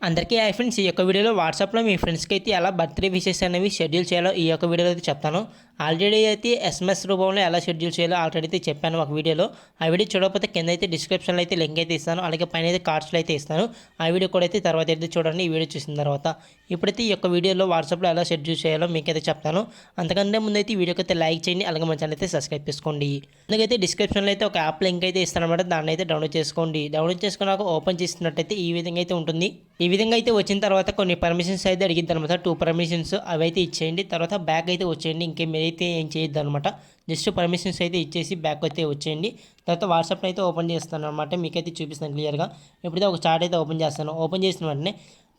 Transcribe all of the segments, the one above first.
అందరికీ hi friends. ఈ యొక్క వీడియోలో వాట్సాప్లో మీ ఫ్రెండ్స్కి అయితే ఎలా బర్త్డే విషెస్ అనేవి షెడ్యూల్ చేయాలో ఈ యొక్క వీడియోలో అయితే చెప్తాను. ఆల్రెడీ అయితే ఎస్ఎంఎస్ రూపంలో ఎలా షెడ్యూల్ చేయాలో ఆల్రెడీ అయితే చెప్పాను ఒక వీడియోలో. ఆ వీడియో చూడకపోతే కింద అయితే డిస్క్రిప్షన్లో అయితే లింక్ అయితే ఇస్తాను, అలాగే పైన అయితే కార్డ్స్లో అయితే ఇస్తాను. ఆ వీడియో కూడా అయితే తర్వాత అయితే చూడండి. ఈ వీడియో చూసిన తర్వాత ఇప్పుడైతే ఈ యొక్క వీడియోలో వాట్సాప్లో ఎలా షెడ్యూల్ చేయాలో మీకైతే చెప్తాను. అంతకంటే ముందైతే ఈ వీడియోకి అయితే లైక్ చేయండి, అలాగే మన ఛానల్ అయితే సబ్స్క్రైబ్ చేసుకోండి. అందుకైతే డిస్క్రిప్షన్లో అయితే ఒక యాప్ లింక్ అయితే ఇస్తాను అనమాట. దాన్ని అయితే డౌన్లోడ్ చేసుకోండి. డౌన్లోడ్ చేసుకున్నాక ఓపెన్ చేసినట్టయితే ఈ విధంగా అయితే ఉంటుంది. ఈ విధంగా అయితే వచ్చిన తర్వాత కొన్ని పర్మిషన్స్ అయితే అడిగిద్ది అనమాట. 2 పర్మిషన్స్ అవి అయితే ఇచ్చేయండి. తర్వాత బ్యాక్ అయితే వచ్చేయండి. ఇంకేం మీరైతే ఏం చేయొద్దు అనమాట. జస్ట్ పర్మిషన్స్ అయితే ఇచ్చేసి బ్యాక్ అయితే వచ్చేయండి. తర్వాత వాట్సాప్లో అయితే ఓపెన్ చేస్తాను అనమాట. మీకైతే చూపిస్తాను క్లియర్గా. ఇప్పుడైతే ఒక చార్ట్ అయితే ఓపెన్ చేస్తాను. ఓపెన్ చేసిన వెంటనే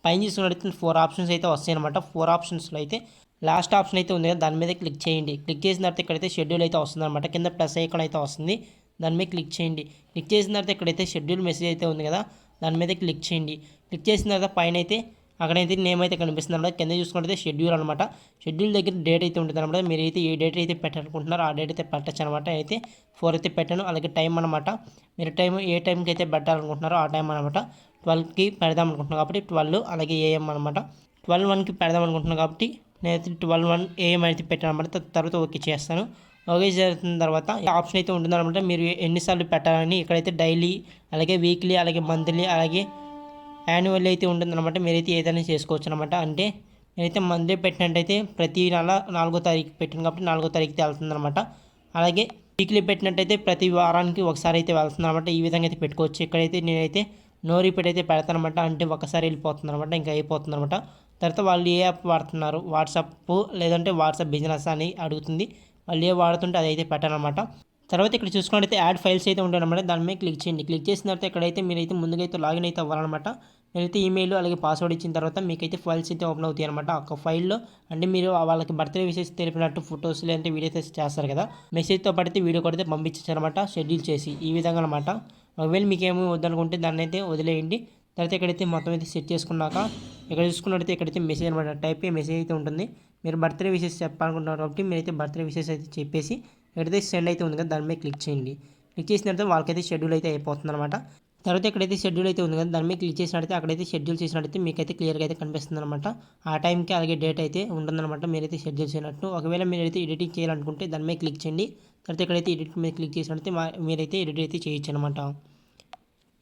పైన చూసుకున్నట్లయితే 4 ఆప్షన్స్ అయితే వస్తాయి అనమాట. 4 ఆప్షన్స్లో అయితే లాస్ట్ ఆప్షన్ అయితే ఉంది కదా, దాని మీద క్లిక్ చేయండి. క్లిక్ చేసిన తర్వాత ఇక్కడైతే షెడ్యూల్ అయితే వస్తుంది అనమాట. కింద ప్లస్ ఐకాన్ అయితే వస్తుంది, దాని మీద క్లిక్ చేయండి. క్లిక్ చేసిన తర్వాత ఇక్కడైతే షెడ్యూల్ మెసేజ్ అయితే ఉంది కదా, దాని మీద క్లిక్ చేయండి. క్లిక్ చేసిన తర్వాత పైన అయితే అక్కడైతే నేమ్ అయితే కనిపిస్తుంది అనమాట. కింద చూసుకుంటే షెడ్యూల్ అనమాట. షెడ్యూల్ దగ్గర డేట్ అయితే ఉంటుంది అనమాట. మీరు అయితే ఏ డేట్ అయితే పెట్టాలనుకుంటున్నారో ఆ డేట్ అయితే పెట్టచ్చు అనమాట. అయితే 4 అయితే పెట్టాను. అలాగే టైం అనమాట. మీరు ఏ టైంకి అయితే పెట్టాలనుకుంటున్నారో ఆ టైం అనమాట. 12కి పెడదాం అనుకుంటున్నాను కాబట్టి 12, అలాగే ఏఎం అనమాట. 12:1కి పెడదాం అనుకుంటున్నాను కాబట్టి నేనైతే 12:1 AM అయితే పెట్టాను అనమాట. తర్వాత ఓకే చేస్తాను. ఓకే చేసిన తర్వాత ఆప్షన్ అయితే ఉంటుందన్నమాట. మీరు ఎన్నిసార్లు పెట్టాలని ఇక్కడైతే డైలీ, అలాగే వీక్లీ, అలాగే మంత్లీ, అలాగే యాన్యువల్ అయితే ఉంటుందన్నమాట. మీరైతే ఏదైనా చేసుకోవచ్చు అనమాట. అంటే నేనైతే మంత్లీ పెట్టినట్టయితే ప్రతి నెల 4వ తారీఖు పెట్టాను కాబట్టి 4వ తారీఖుకి వెళ్తుందన్నమాట. అలాగే వీక్లీ పెట్టినట్టయితే ప్రతి వారానికి ఒకసారి అయితే వెళ్తుంది అనమాట. ఈ విధంగా అయితే పెట్టుకోవచ్చు. ఇక్కడైతే నేనైతే నో రిపీట్ అయితే పెడతానమాట. అంటే ఒకసారి వెళ్ళిపోతుంది అనమాట, ఇంకా అయిపోతుంది అనమాట. తర్వాత వాళ్ళు ఏ యాప్ వాడుతున్నారు, వాట్సాప్ లేదంటే వాట్సాప్ బిజినెస్ అని అడుగుతుంది. వాళ్ళు ఏ వాడుతుంటే అది అయితే పెట్టాలన్నమాట. తర్వాత ఇక్కడ చూసుకున్నట్టయితే యాడ్ ఫైల్స్ అయితే ఉంటాయన్నమాట. దాని మీద క్లిక్ చేయండి. క్లిక్ చేసిన తర్వాత ఇక్కడైతే మీరైతే ముందుగా అయితే లాగిన్ అయితే అవ్వాలన్నమాట. నేనైతే ఈమెయిల్ అలాగే పాస్వర్డ్ ఇచ్చిన తర్వాత మీకైతే ఫైల్స్ అయితే ఓపెన్ అవుతాయి అనమాట. ఒక ఫైల్లో అంటే మీరు వాళ్ళకి బర్త్డే విషెస్ తెలిపినట్టు ఫొటోస్ లేదంటే వీడియోస్ అయితే చేస్తారు కదా, మెసేజ్తో పడితే వీడియో కొడితే పంపించచ్చు అనమాట, షెడ్యూల్ చేసి ఈ విధంగా అనమాట. ఒకవేళ మీకేమీ వద్దనుకుంటే దాన్ని అయితే వదిలేయండి. తర్వాత ఇక్కడైతే మొత్తం అయితే సెట్ చేసుకున్నాక ఇక్కడ చూసుకున్నట్టయితే ఇక్కడైతే మెసేజ్ అనమాట. టైప్ మెసేజ్ అయితే ఉంటుంది. మీరు బర్త్డే విషెస్ చెప్పాలనుకుంటున్నారు కాబట్టి మీరైతే బర్త్డే విషెస్ అయితే చెప్పేసి ఎక్కడైతే సెండ్ అయితే ఉంది కదా, దాని మీద క్లిక్ చేయండి. క్లిక్ చేసిన తర్వాత వాళ్ళకైతే షెడ్యూల్ అయితే అయిపోతుంది అనమాట. తర్వాత ఎక్కడైతే షెడ్యూల్ అయితే ఉంది కదా, దాని మీద క్లిక్ చేసినట్టయితే అక్కడైతే షెడ్యూల్ చేసినట్టయితే మీకైతే క్లియర్గా అయితే కనిపిస్తుంది అనమాట. ఆ టైంకి అలాగే డేట్ అయితే ఉంటుందన్నమాట. మీరైతే షెడ్యూల్ చేయనట్టు. ఒకవేళ మీరైతే ఎడిటింగ్ చేయాలనుకుంటే దాని మీద క్లిక్ చేయండి. తర్వాత ఎక్కడైతే ఎడిట్ మీద క్లిక్ చేసినట్టయితే మీరైతే ఎడిట్ అయితే చేయొచ్చు అనమాట.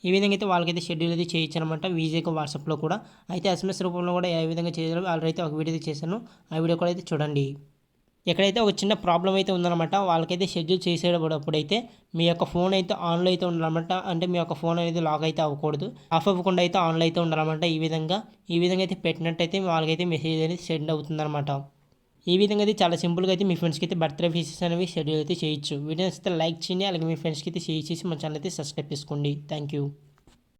ఈ విధంగా అయితే వాళ్ళకైతే షెడ్యూల్ అయితే చేయొచ్చు అనమాట. ఈజీగా వాట్సాప్లో కూడా. అయితే ఎస్ఎంఎస్ రూపంలో కూడా ఏ విధంగా చేయాలో ఆల్రెడీ ఒక వీడియో అయితే చేశాను. ఆ వీడియో కూడా అయితే చూడండి. ఎక్కడైతే ఒక చిన్న ప్రాబ్లం అయితే ఉందన్నమాట. వాళ్ళకైతే షెడ్యూల్ చేసేటప్పుడైతే మీ యొక్క ఫోన్ అయితే ఆన్లో అయితే ఉండాలన్నమాట. అంటే మీ యొక్క ఫోన్ అనేది లాక్ అయితే అవ్వకూడదు, ఆఫ్ అవ్వకుండా అయితే ఆన్లో అయితే ఉండాలన్నమాట. ఈ విధంగా అయితే పెట్టినట్టయితే వాళ్ళకైతే మెసేజ్ అనేది సెండ్ అవుతుందన్నమాట. ఈ విధంగా అయితే చాలా సింపుల్గా అయితే మీ ఫ్రెండ్స్కి అయితే బర్త్డే విషెస్ అనేవి షెడ్యూల్ అయితే చేయొచ్చు. వీడియోస్ అయితే లైక్ చేయండి, అలాగే మీ ఫ్రెండ్స్కి అయితే షేర్ చేసి మన ఛానల్ అయితే సబ్స్క్రైబ్ చేసుకోండి. Thank you.